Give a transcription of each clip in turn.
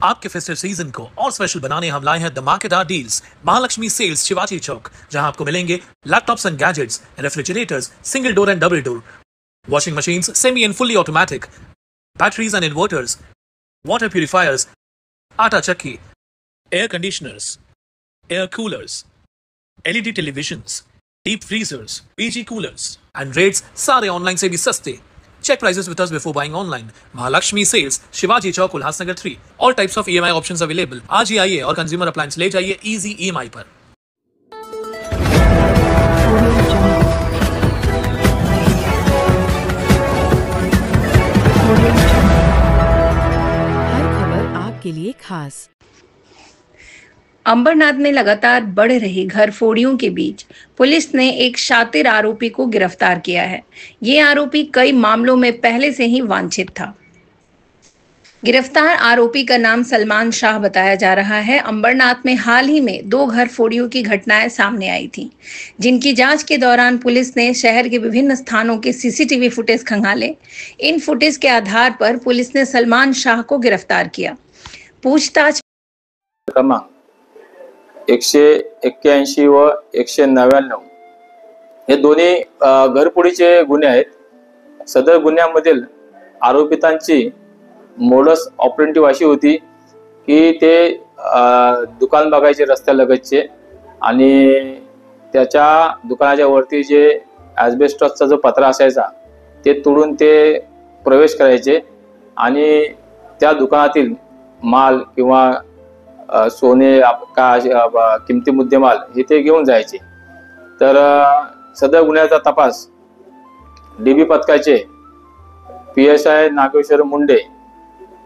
आपके festive season को और स्पेशल बनाने हम लाए हैं धमाकेदार डील्स महालक्ष्मी सेल्स शिवाजी चौक, जहां आपको मिलेंगे laptops and gadgets, refrigerators, single door and double door, washing machines semi and fully automatic, batteries and inverters, water purifiers, आटा चक्की, air conditioners, air coolers, LED televisions, deep freezers, PG coolers and rates सारे online से भी सस्ते। Check prices with us before buying online. Mahalakshmi Sales, Shivaji Chowk, Ulhasnagar 3. All types of EMI options available. आज ही आइए और consumer appliance ले जाइए easy EMI पर। हर खबर आपके लिए खास। अंबरनाथ में लगातार बढ़ रही घरफोड़ियों के बीच पुलिस ने एक शातिर आरोपी को गिरफ्तार किया है। ये आरोपी कई मामलों में पहले से ही वांछित था। गिरफ्तार आरोपी का नाम सलमान शाह बताया जा रहा है। अंबरनाथ में हाल ही में 2 घरफोड़ियों की घटनाएं सामने आई थी, जिनकी जांच के दौरान पुलिस ने शहर के विभिन्न स्थानों के सीसीटीवी फुटेज खंगाले। इन फुटेज के आधार पर पुलिस ने सलमान शाह को गिरफ्तार किया। पूछताछ 181 व 199 हे दोन्ही घरफोडीचे गुन्हे आहेत। सदर गुन्ह्यामधील आरोपितांची मोडस ऑपरेंटिव्ह अशी होती की ते दुकान बघायचे रस्त्यालगतचे आणि त्याच्या दुकानाच्या वरती जे ॲस्बेस्टॉसचा जो पत्रा असायचा ते तोडून ते प्रवेश करायचे आणि त्या दुकानातील माल किंवा सोने किमती मुद्देमाल हे ते घेऊन जायचे। तर सदर गुन्ह्याचा तपास डीबी पथकाचे PSI नागेश्वर मुंडे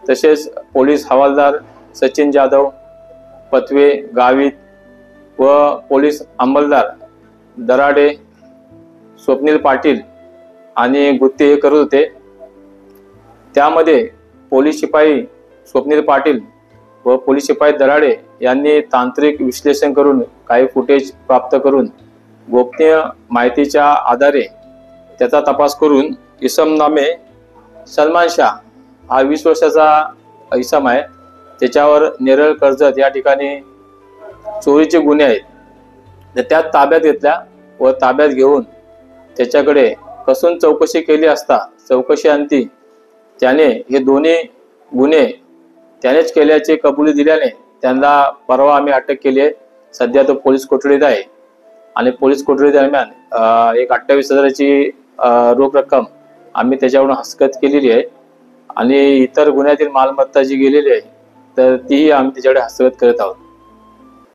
तसेच पोलीस हवालदार सचिन जाधव, पतवे, गावित व पोलीस अंमलदार दराडे, स्वप्नील पाटील आणि गुत्ते हे करत होते। त्यामध्ये पोलीस शिपाई स्वप्नील पाटील व पोलीस शिपाई दराडे यांनी तांत्रिक विश्लेषण करून काही फुटेज प्राप्त करून गोपनीय माहितीच्या आधारे त्याचा तपास करून इसम नामे सलमान शाह हा 20 वर्षाचा इसम आहे, त्याच्यावर नेरळ कर्जत या ठिकाणी चोरीचे गुन्हे आहेत, तर त्यात ताब्यात घेतल्या व ताब्यात घेऊन त्याच्याकडे कसून चौकशी केली असता चौकशी अंती त्याने हे दोन्ही गुन्हे त्यानेच केल्याचे कबुली दिल्याने त्यांना परवा आम्ही अटक केली आहे। सध्या तो पोलीस कोठडीत आहे आणि पोलीस कोठडी दरम्यान एक 28,000ची रोख रक्कम आम्ही त्याच्यावरून हस्तगत केलेली आहे आणि इतर गुन्ह्यातील मालमत्ता जी गेलेली आहे तर तीही आम्ही त्याच्याकडे हस्तगत करत आहोत।